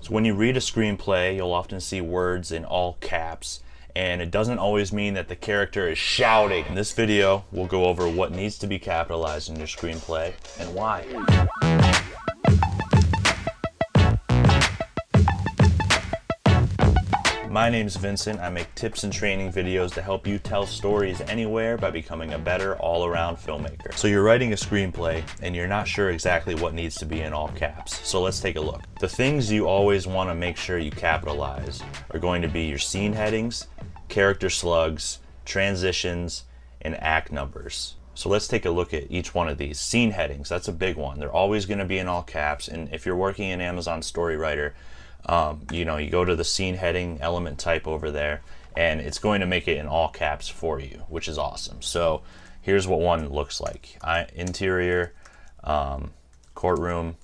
So when you read a screenplay, you'll often see words in all caps, and it doesn't always mean that the character is shouting. In this video, we'll go over what needs to be capitalized in your screenplay and why. My name's Vincent. I make tips and training videos to help you tell stories anywhere by becoming a better all-around filmmaker. So you're writing a screenplay and you're not sure exactly what needs to be in all caps. So let's take a look. The things you always want to make sure you capitalize are going to be your scene headings, character slugs, transitions, and act numbers. So let's take a look at each one of these. Scene headings, that's a big one. They're always going to be in all caps, and if you're working in Amazon Storywriter, you go to the scene heading element type over there, and it's going to make it in all caps for you, which is awesome. So here's what one looks like. Interior, courtroom,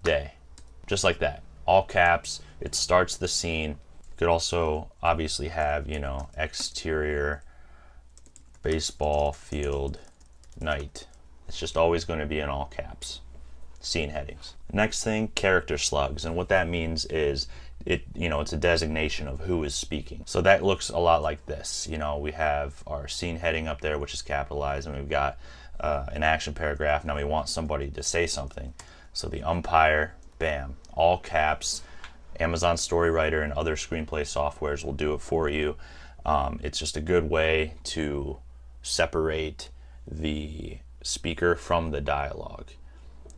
day. Just like that. All caps. It starts the scene. You could also obviously have, exterior, baseball field, night. It's just always going to be in all caps. Scene headings. Next thing, character slugs, and what that means is it's a designation of who is speaking. So that looks a lot like this. We have our scene heading up there, which is capitalized, and we've got an action paragraph. Now we want somebody to say something. So the umpire, bam, all caps. Amazon Storywriter and other screenplay softwares will do it for you. It's just a good way to separate the speaker from the dialogue.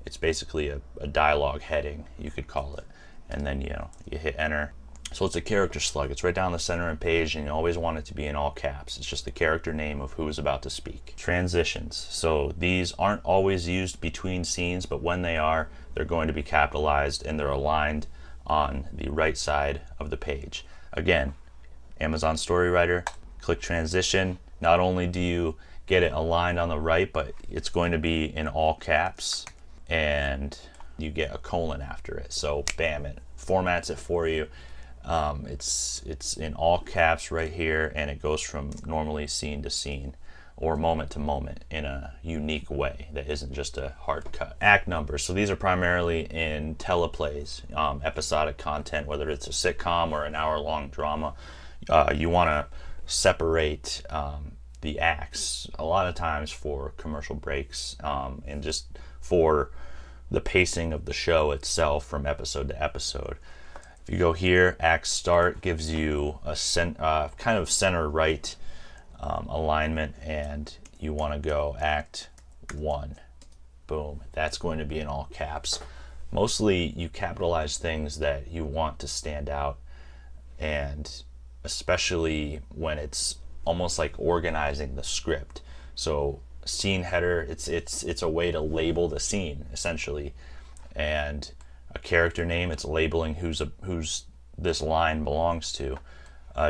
It's basically a dialogue heading, you could call it. And then, you hit enter. So it's a character slug. It's right down the center of the page, and you always want it to be in all caps. It's just the character name of who is about to speak. Transitions. So these aren't always used between scenes, but when they are, they're going to be capitalized, and they're aligned on the right side of the page. Again, Amazon Storywriter, click transition. Not only do you get it aligned on the right, but it's going to be in all caps, and you get a colon after it. So bam, it formats it for you. It's in all caps right here, and it goes from normally scene to scene or moment to moment in a unique way that isn't just a hard cut. Act numbers. So these are primarily in teleplays, episodic content, whether it's a sitcom or an hour-long drama. You want to separate the acts a lot of times for commercial breaks, and just for the pacing of the show itself from episode to episode. If you go here, act start gives you a kind of center right alignment, and you want to go act 1. Boom. That's going to be in all caps. Mostly you capitalize things that you want to stand out, and especially when it's almost like organizing the script. So scene header, it's a way to label the scene essentially, and a character name, it's labeling who's this line belongs to.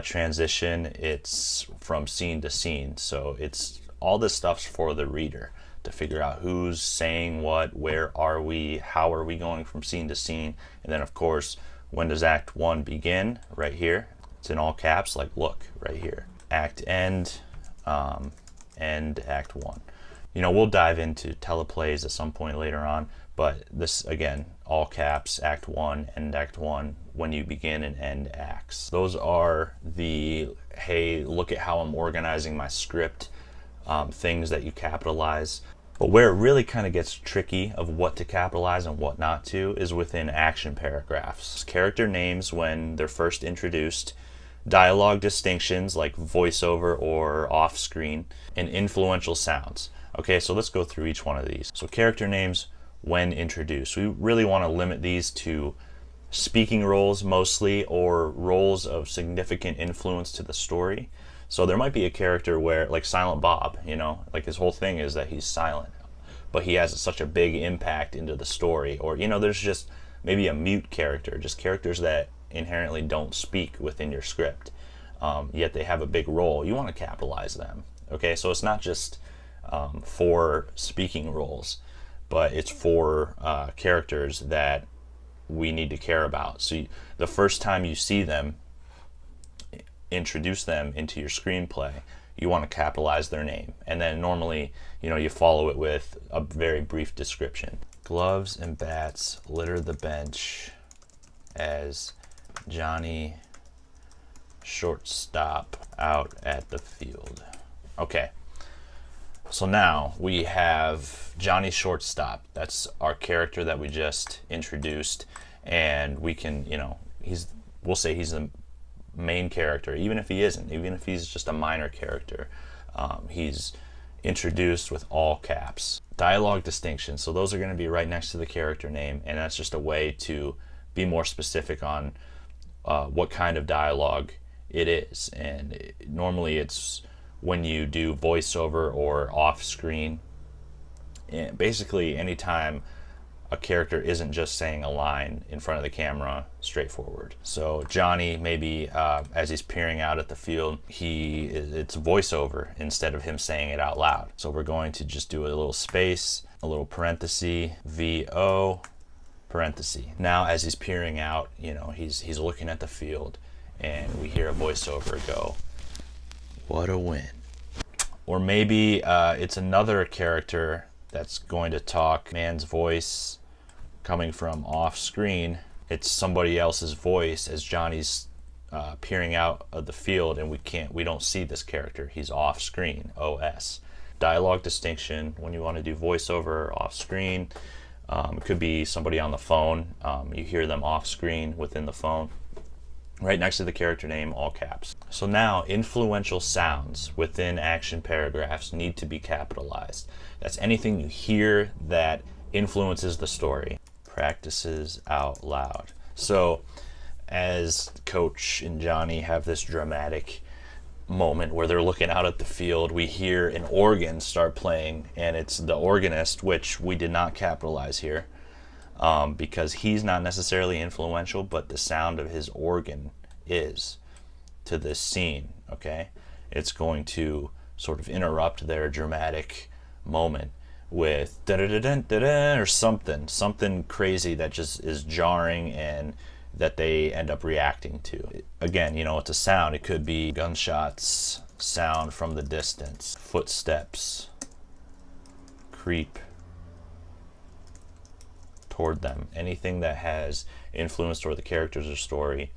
Transition, it's from scene to scene. So it's all this stuff's for the reader to figure out who's saying what, where are we, how are we going from scene to scene, and then of course when does act 1 begin? Right here. It's in all caps, like look right here. Act end, end act 1. We'll dive into teleplays at some point later on, but this, again, all caps, act 1, end act 1, when you begin and end acts. Those are the, hey, look at how I'm organizing my script, things that you capitalize. But where it really kind of gets tricky of what to capitalize and what not to is within action paragraphs. Character names when they're first introduced, dialogue distinctions like voiceover or off-screen, and influential sounds. Okay, so let's go through each one of these. So character names when introduced. We really want to limit these to speaking roles mostly, or roles of significant influence to the story. So there might be a character where, like Silent Bob, like his whole thing is that he's silent, but he has such a big impact into the story. Or, there's just maybe a mute character, just characters that inherently don't speak within your script, yet they have a big role. You want to capitalize them. Okay, so it's not just for speaking roles, but it's for characters that we need to care about. So the first time you see them, introduce them into your screenplay, you want to capitalize their name, and then normally you follow it with a very brief description. Gloves and bats litter the bench as Johnny shortstop out at the field. Okay, so now we have Johnny shortstop. That's our character that we just introduced, and we can, you know, we'll say he's the main character, even if he isn't, even if he's just a minor character. He's introduced with all caps. Dialogue distinction, so those are going to be right next to the character name, and that's just a way to be more specific on what kind of dialogue it is. And normally it's when you do voiceover or off screen, and basically anytime a character isn't just saying a line in front of the camera straightforward. So Johnny, maybe as he's peering out at the field, it's voiceover instead of him saying it out loud. So we're going to just do a little space, a little parenthesis, VO, parenthesis. Now as he's peering out, you know, he's looking at the field, and we hear a voiceover go, "What a win." Or maybe it's another character that's going to talk, man's voice coming from off screen. It's somebody else's voice as Johnny's peering out of the field, and we don't see this character. He's off screen, OS. Dialogue distinction, when you want to do voiceover off screen, it could be somebody on the phone. You hear them off screen within the phone. Right next to the character name, all caps. So now influential sounds within action paragraphs need to be capitalized. That's anything you hear that influences the story. Practices out loud. So as Coach and Johnny have this dramatic moment where they're looking out at the field, we hear an organ start playing, and it's the organist, which we did not capitalize here. Because he's not necessarily influential, but the sound of his organ is to this scene, okay? It's going to sort of interrupt their dramatic moment with da-da-da-da-da-da or something crazy that just is jarring and that they end up reacting to. Again, you know, it's a sound. It could be gunshots, sound from the distance, footsteps, creep toward them, anything that has influence toward the characters or story,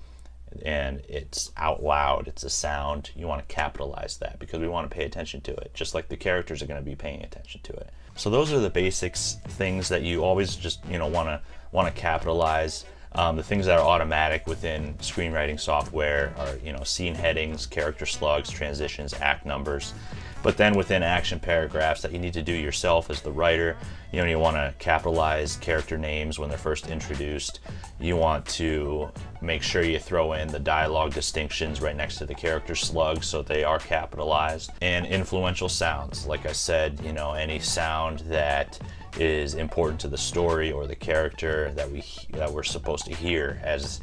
and it's out loud, it's a sound, you want to capitalize that because we want to pay attention to it, just like the characters are going to be paying attention to it. So those are the basics, things that you always just, you know, want to capitalize. The things that are automatic within screenwriting software are, you know, scene headings, character slugs, transitions, act numbers. But then within action paragraphs that you need to do yourself as the writer, you know, you want to capitalize character names when they're first introduced. You want to make sure you throw in the dialogue distinctions right next to the character slugs so they are capitalized. And influential sounds, like I said, you know, any sound that is important to the story or the character that we're supposed to hear as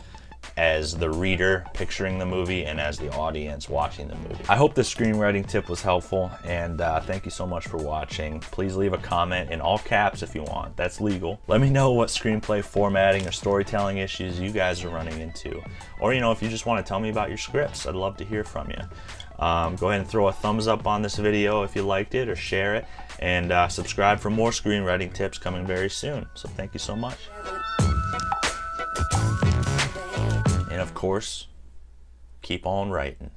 the reader picturing the movie and as the audience watching the movie. I hope this screenwriting tip was helpful, and thank you so much for watching. Please leave a comment in all caps if you want. That's legal. Let me know what screenplay formatting or storytelling issues you guys are running into. Or, you know, if you just want to tell me about your scripts, I'd love to hear from you. Go ahead and throw a thumbs up on this video if you liked it, or share it, and subscribe for more screenwriting tips coming very soon. So thank you so much. And of course, keep on writing.